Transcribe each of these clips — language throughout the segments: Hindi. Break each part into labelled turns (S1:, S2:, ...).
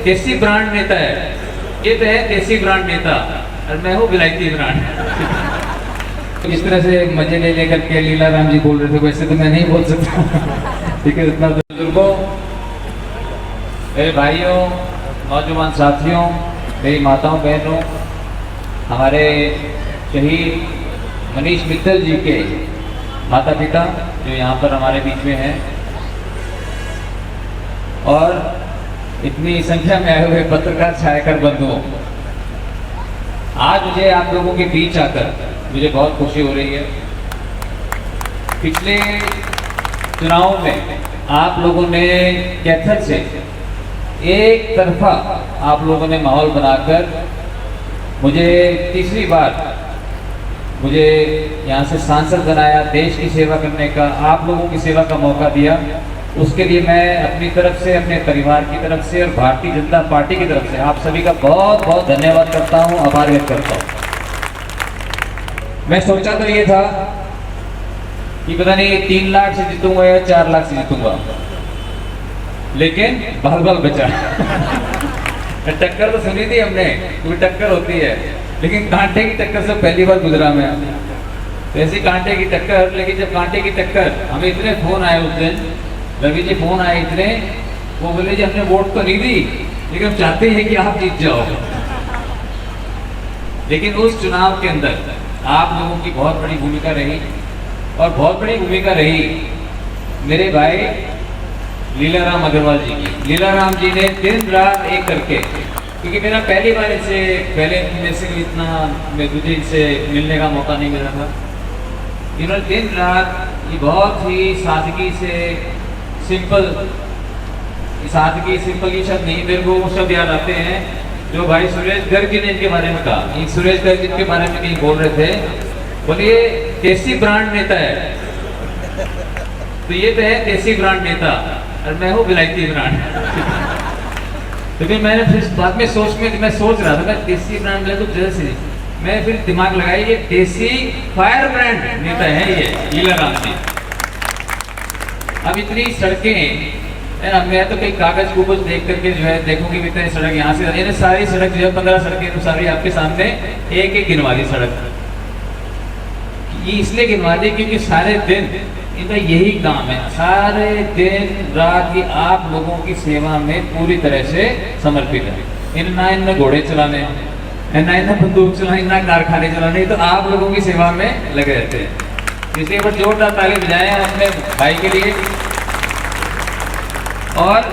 S1: देसी ब्रांड नेता है, ये तो है देसी ब्रांड नेता और मैं हूँ विलायती ब्रांड। इस तरह से मजे ले लेकर के लीला राम जी बोल रहे थे, वैसे तो मैं नहीं बोल सकता। ठीक है, इतना बुजुर्गों, मेरे भाइयों, नौजवान साथियों, मेरी माताओं बहनों, हमारे शहीद मनीष मित्तल जी के माता पिता जो यहाँ पर हमारे बीच में हैं, और इतनी संख्या में आए हुए पत्रकार छायाकर बंधुओं, आज मुझे आप लोगों के बीच आकर मुझे बहुत खुशी हो रही है। पिछले चुनाव में आप लोगों ने कैथल से एक तरफा आप लोगों ने माहौल बनाकर मुझे तीसरी बार मुझे यहाँ से सांसद बनाया, देश की सेवा करने का, आप लोगों की सेवा का मौका दिया। उसके लिए मैं अपनी तरफ से, अपने परिवार की तरफ से और भारतीय जनता पार्टी की तरफ से आप सभी का बहुत बहुत धन्यवाद करता हूँ, आभार व्यक्त करता हूँ। मैं सोचा तो ये था कि पता नहीं 3 लाख से जीतूंगा या 4 लाख से जीतूंगा, लेकिन बाल बचा। टक्कर तो सुनी थी हमने, कोई टक्कर होती है, लेकिन कांटे की टक्कर से पहली बार गुजरा मैं। तो ऐसी कांटे की टक्कर, लेकिन जब कांटे की टक्कर, हमें इतने फोन आए उस दिन, रवि जी फोन आए इतने, वो बोले जी हमने वोट तो नहीं दी, लेकिन हम चाहते हैं कि आप जीत जाओ। लेकिन उस चुनाव के अंदर आप लोगों की बहुत बड़ी भूमिका रही, और बहुत बड़ी भूमिका रही मेरे भाई लीलाराम अग्रवाल जी की। लीलाराम जी ने दिन रात एक करके, क्योंकि मेरा पहली बार इनसे, पहले मेरे से इतना मुझे इनसे मिलने का मौका नहीं मिला था, इन्होंने दिन रात ये बहुत ही सादगी से, सिंपल, सादगी सिंपल ये शब्द नहीं, मेरे को वो शब्द याद आते हैं जो भाई सुरेश गर्ग ने इनके बारे में कहा। एक सुरेश गर्ग इनके बारे में कहीं बोल रहे थे, बोलिए देसी ब्रांड नेता है, तो ये तो है देसी ब्रांड नेता और मैं हूँ विलायती ब्रांड। तो फिर मैंने फिर बाद में मैं सोच रहा था देसी ब्रांड ले तो जैसे मैं फिर दिमाग लगाई, ये देसी फायर ब्रांड नेता है ये लीलाराम जी। अब इतनी सड़कें, मैं तो कई कागज कुगज देख करके जो है देखूंगी इतने सड़क यहाँ से, यानी सारी सड़क जो है 15 सड़कें तो सारी आपके सामने एक एक गिनवा दी सड़क। ये इसलिए गिनवा दी क्योंकि सारे दिन इनका यही काम है, सारे दिन रात की आप लोगों की सेवा में पूरी तरह से समर्पित है। इनमें घोड़े चलाने, ना इनमें बंदूक चलाने, ना कारखाने चलाने, तो आप लोगों की सेवा में लगे रहते हैं। इसलिए पर जोरदार ताली बजाएं अपने भाई के लिए। और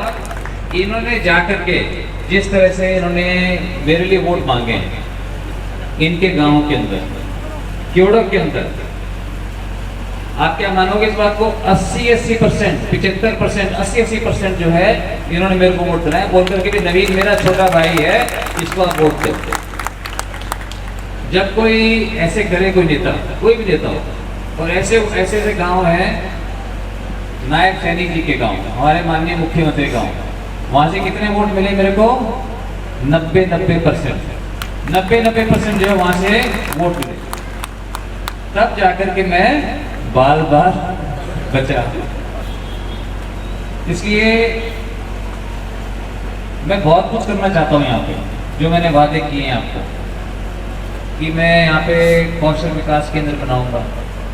S1: इन्होंने जाकर के जिस तरह से इन्होंने मेरे लिए वोट मांगे इनके गांव के अंदर, क्योड़क के अंदर, आप क्या मानोगे इस बात को, 80% 75%, 80% जो है इन्होंने मेरे को वोट दिलाया, बोल करके भी नवीन मेरा छोटा भाई है, इसको आप वोट दो। जब कोई ऐसे करे, कोई नेता, कोई भी नेता हो, और ऐसे गांव हैं, नायब सैनिक जी के गांव, हमारे माननीय मुख्यमंत्री गांव, वहां से कितने वोट मिले मेरे को, 90% जो है वहां से वोट मिले, तब जाकर के मैं बाल बचा। इसलिए मैं बहुत कुछ करना चाहता हूँ यहाँ पे, जो मैंने वादे किए हैं आपको, कि मैं यहाँ पे कौशल विकास केंद्र बनाऊंगा।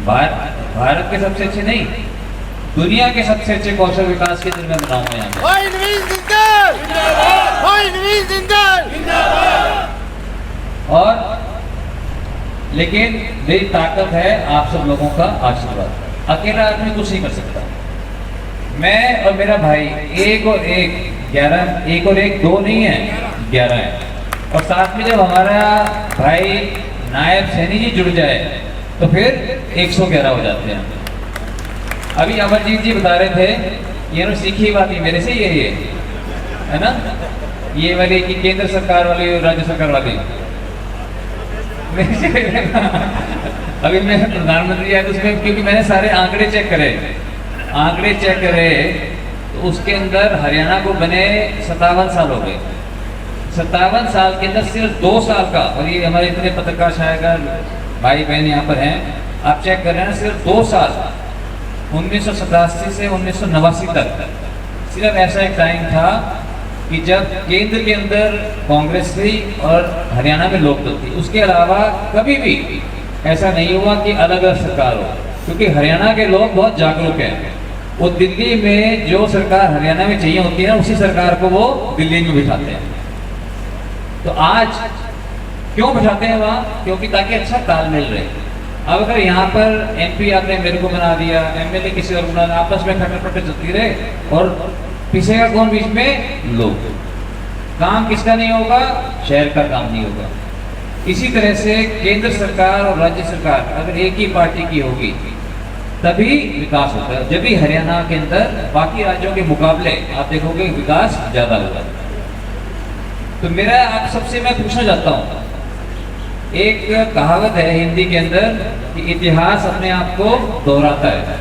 S1: भारत के सबसे अच्छे नहीं, दुनिया के सबसे अच्छे कौशल विकास केंद्र में बनाऊंगा यहाँ पे। और लेकिन मेरी ताकत है आप सब लोगों का आशीर्वाद। अकेला आदमी कुछ नहीं कर सकता। मैं और मेरा भाई एक और एक 2 नहीं है, 11 है। और साथ में जब हमारा भाई नायब सैनी जी जुड़ जाए तो फिर 111 हो जाते हैं। अभी अमरजीत जी बता रहे थे, ये सीखी बात ही मेरे से ये है ना, ये वाली कि केंद्र सरकार वाली और राज्य सरकार वाली। अभी मैं प्रधानमंत्री आया तो उसमें, क्योंकि मैंने सारे आंकड़े चेक करे तो उसके अंदर हरियाणा को बने 57 साल हो गए। 57 साल के अंदर सिर्फ 2 साल का, और ये हमारे इतने पत्रकार छायाकार भाई बहन यहाँ पर हैं, आप चेक कर रहे हैं, सिर्फ 2 साल 1987 से 1989 तक सिर्फ ऐसा एक टाइम था कि जब केंद्र के अंदर कांग्रेस थी और हरियाणा में लोकदल थी, उसके अलावा कभी भी ऐसा नहीं हुआ कि अलग अलग सरकार हो, क्योंकि हरियाणा के लोग बहुत जागरूक हैं। वो दिल्ली में जो सरकार हरियाणा में चाहिए होती है ना, उसी सरकार को वो दिल्ली में बिठाते हैं। तो आज क्यों बिठाते हैं वहाँ? क्योंकि ताकि अच्छा तालमेल रहे। अब अगर यहाँ पर एमपी आपने मेरे को बना दिया, एमएलए किसी और बना, आपस में खटपट चलती रहे और पिसेगा कौन बीच में? लोग। काम किसका नहीं होगा? शहर का काम नहीं होगा। इसी तरह से केंद्र सरकार और राज्य सरकार अगर एक ही पार्टी की होगी तभी विकास होता है। जब भी हरियाणा के अंदर बाकी राज्यों के मुकाबले आप देखोगे विकास ज्यादा होगा। तो मेरा आप सबसे मैं पूछना चाहता हूँ, एक कहावत है हिंदी के अंदर कि इतिहास अपने आप को दोहराता है,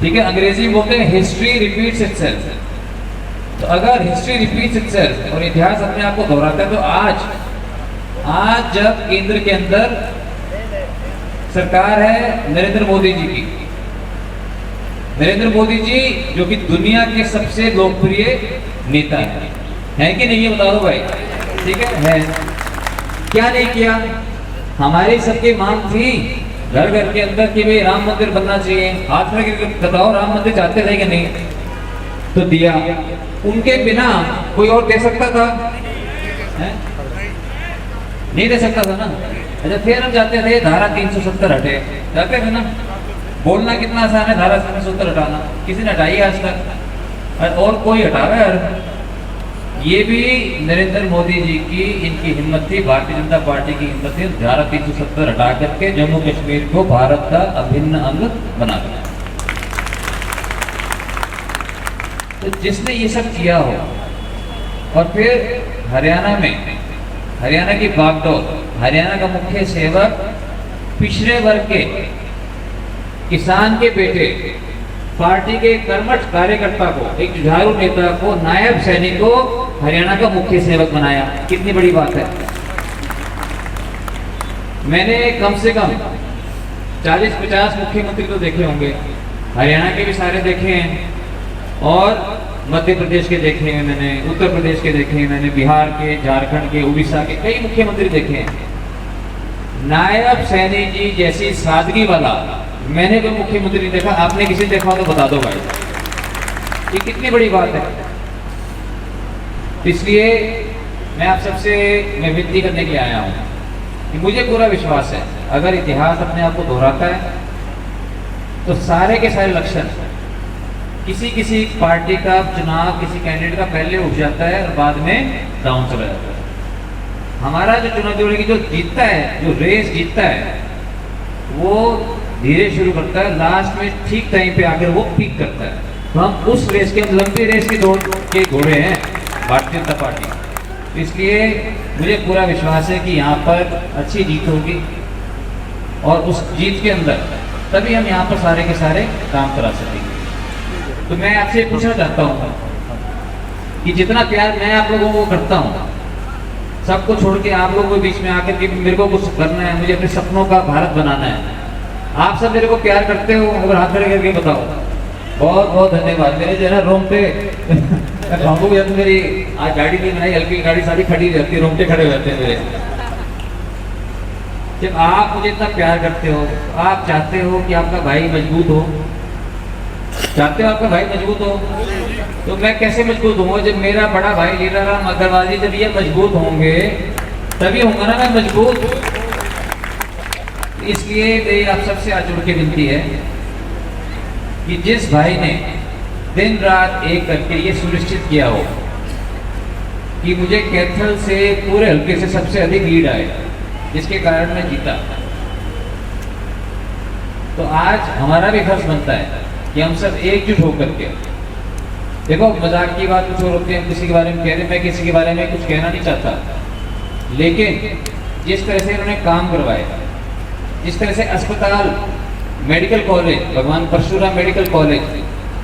S1: ठीक है? अंग्रेजी में बोलते हैं हिस्ट्री रिपीट्स इटसेल्फ। तो अगर हिस्ट्री रिपीट्स इटसेल्फ और इतिहास अपने आप को दोहराता है, तो आज जब केंद्र के अंदर सरकार है नरेंद्र मोदी जी की, नरेंद्र मोदी जी जो कि दुनिया के सबसे लोकप्रिय नेता है कि नहीं? ये बता दो भाई, ठीक है? क्या नहीं किया? हमारी सबकी मांग थी घर घर के अंदर कि भाई राम मंदिर बनना चाहिए। हाथ में बताओ, राम मंदिर चाहते थे कि नहीं? तो दिया। उनके बिना कोई और दे सकता था? नहीं दे सकता था ना। अच्छा, फिर हम जाते थे धारा 370 हटे, जाते थे ना। बोलना कितना आसान है धारा 370 हटाना, किसी ने हटाई आज तक? और कोई हटावे यार? ये भी नरेंद्र मोदी जी की इनकी हिम्मत थी, भारतीय जनता पार्टी की हिम्मत थी, धारा 370 हटा करके जम्मू कश्मीर को भारत का अभिन्न अंग बना दिया। तो जिसने ये सब किया हो और फिर हरियाणा में हरियाणा की बागडोर, हरियाणा का मुख्य सेवक पिछड़े वर्ग के किसान के बेटे, पार्टी के कर्मठ कार्यकर्ता को, एक जुझारू नेता को, नायब सैनिक को हरियाणा का मुख्य सेवक बनाया। कितनी बड़ी बात है। मैंने कम से कम 40-50 मुख्यमंत्री तो देखे होंगे, हरियाणा के भी सारे देखे हैं और मध्य प्रदेश के देखे हैं मैंने, उत्तर प्रदेश के देखे हैं मैंने, बिहार के, झारखंड के, उड़ीसा के कई मुख्यमंत्री देखे हैं। नायब सैनी जी जैसी सादगी वाला मैंने कोई मुख्यमंत्री नहीं देखा। आपने किसी देखा हो तो बता दो भाई, ये कितनी बड़ी बात है। इसलिए मैं आप सबसे मैं विनती करने के लिए आया हूँ कि मुझे पूरा विश्वास है अगर इतिहास अपने आप को दोहराता है तो सारे के सारे लक्षण, किसी पार्टी का चुनाव किसी कैंडिडेट का पहले उठ जाता है और बाद में डाउन चला जाता है। हमारा जो चुनाव जोड़ेगी जो जीतता है, जो रेस जीतता है, वो धीरे शुरू करता है, लास्ट में ठीक टाइम पे आकर वो पीक करता है। तो हम उस रेस के, लंबी रेस के दौड़ के घोड़े हैं भारतीय जनता पार्टी। इसलिए मुझे पूरा विश्वास है कि यहाँ पर अच्छी जीत होगी और उस जीत के अंदर तभी हम यहाँ पर सारे के सारे काम करा सकेंगे। तो मैं आपसे पूछना चाहता हूँ कि जितना प्यार मैं आप लोगों को करता हूँ, सबको छोड़ के आप लोगों के बीच में आकर के मेरे को कुछ करना है, मुझे अपने सपनों का भारत बनाना है, आप सब मेरे को प्यार करते हो? अगर हाथ खड़े करके बताओ। बहुत बहुत धन्यवाद। मेरे जो है ना रोंगटे कहूँगा या तो मेरी आज गाड़ी नहीं बनाई, हल्की गाड़ी सारी खड़ी रहती है, रोंगटे खड़े रहते हैं मेरे। जब आप मुझे इतना प्यार करते हो, आप चाहते हो कि आपका भाई मजबूत हो, चाहते हो आपका भाई मजबूत हो, तो मैं कैसे मजबूत होऊंगा? जब मेरा बड़ा भाई लीलाराम अग्रवाल जी जब ये मजबूत होंगे तभी होगा ना मैं मजबूत। इसलिए मेरी आप सबसे आज जुड़ के विनती है कि जिस भाई ने दिन रात एक करके ये सुनिश्चित किया हो कि मुझे कैथल से पूरे हल्के से सबसे अधिक लीड आए, जिसके कारण मैं जीता, तो आज हमारा भी फर्ज बनता है कि हम सब एकजुट होकर के, देखो मजाक की बात कुछ और होती है, हम किसी के बारे में कह रहे, मैं किसी के बारे में कुछ कहना नहीं चाहता, लेकिन जिस तरह से इन्होंने काम करवाए, जिस तरह से अस्पताल, मेडिकल कॉलेज, भगवान परशुराम मेडिकल कॉलेज,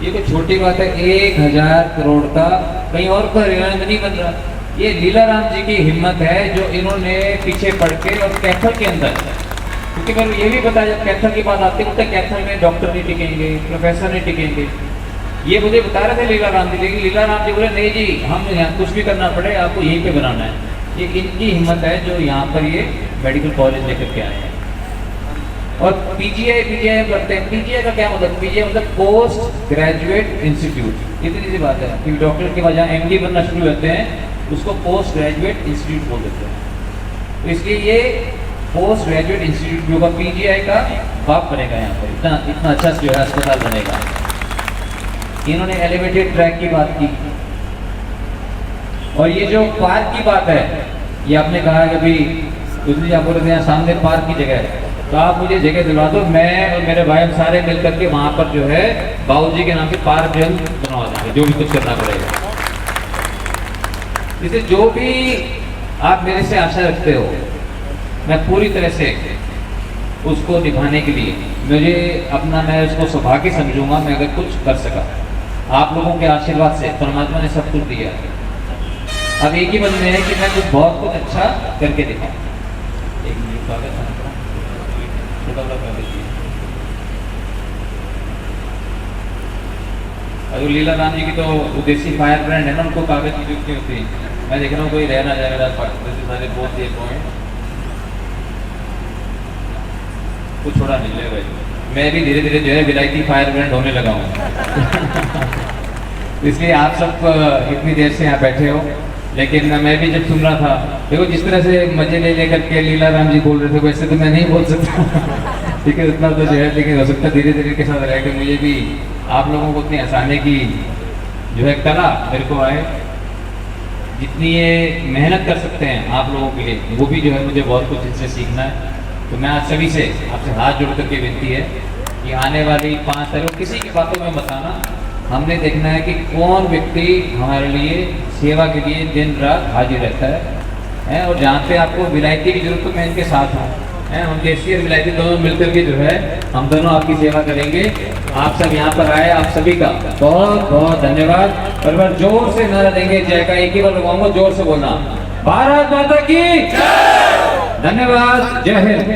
S1: ये कोई छोटी बात है, 1000 करोड़ का कहीं और पर नहीं बन रहा। ये लीलाराम जी की हिम्मत है जो इन्होंने पीछे पड़ के और कैथल के अंदर, क्योंकि मैं ये भी बताया जब कैथल की बात आती है तो कैथल में डॉक्टर नहीं टिकेंगे, प्रोफेसर नहीं टिकेंगे, ये मुझे बता रहे थे लीला राम जी, लेकिन लीला राम जी बोले नहीं जी, हम यहाँ कुछ भी करना पड़े आपको यहीं पे बनाना है। ये इनकी हिम्मत है जो यहाँ पर ये मेडिकल कॉलेज लेकर के आए हैं। और पीजीआई करते हैं। पीजीआई का क्या मतलब? पीजीआई मतलब पोस्ट ग्रेजुएट इंस्टीट्यूट। इतनी सी बात है कि डॉक्टर के बाद जहाँ एमडी बनना शुरू होते हैं उसको पोस्ट ग्रेजुएट इंस्टीट्यूट बोल देते हैं। तो इसलिए ये पोस्ट ग्रेजुएट इंस्टीट्यूट होगा, पीजीआई का बाप बनेगा यहाँ पर। इतना अच्छा जो है अस्पताल बनेगा। इन्होंने एलिवेटेड ट्रैक की बात की, और ये जो पार्क की बात है, ये आपने कहा कि अभी दूसरी आप बोल रहे थे यहाँ सामने पार्क की जगह है, तो आप मुझे जगह दिलवा दो, मैं और मेरे भाई हम सारे मिल करके वहाँ पर जो है बाबूजी के नाम से पार्क जो है बनवा देंगे, जो भी कुछ करना पड़ेगा। इसे जो भी आप मेरे से आशा रखते हो, मैं पूरी तरह से उसको निभाने के लिए मुझे अपना, मैं उसको सौभाग्य समझूंगा मैं अगर कुछ कर सका। आप लोगों के आशीर्वाद से परमात्मा ने सब कुछ दिया। अब एक ही मन में है कि मैं कुछ बहुत कुछ अच्छा करके दिखाऊं। एक मिनट कागज छोटा बड़ा कागज दिए। और लीला राम जी की तो देसी फायर ब्रांड है ना, उनको कागज की जरूरत नहीं होती। मैं देख रहा हूँ कोई रह ना जाए मेरा सारे बहुत दिए पॉइंट, कुछ छोड़ा नहीं ले भाई। मैं भी धीरे धीरे जो है विलायती फायर ब्रांड होने लगा हूँ। इसलिए आप सब इतनी देर से यहाँ बैठे हो, लेकिन मैं भी जब सुन रहा था, देखो जिस तरह से मजे ले लेकर के लीला राम जी बोल रहे थे वैसे तो मैं नहीं बोल सकता। ठीक है, इतना तो जो है, लेकिन हो सकता धीरे धीरे के साथ रह के मुझे भी आप लोगों को उतनी हंसाने की जो है कला मेरे को आए, जितनी ये मेहनत कर सकते हैं आप लोगों के लिए, वो भी जो है मुझे बहुत कुछ इनसे सीखना है। तो मैं आज सभी से आपसे हाथ जोड़ करके विनती है कि आने वाली 5 तारीख किसी की बातों में बताना, हमने देखना है कि कौन व्यक्ति हमारे लिए सेवा के लिए दिन रात हाजिर रहता है, और जहाँ पे आपको विलायती की जरूरत तो मैं इनके साथ हूँ, हम देसी और विलायती दोनों मिलकर के जो है हम दोनों आपकी सेवा करेंगे। आप सब यहाँ पर आए, आप सभी का बहुत बहुत धन्यवाद। और बार जोर से नारा देंगे जय का, एक ही बार लगाऊंगा, जोर से बोलना, भारत माता की धन्यवाद, जय हिंद।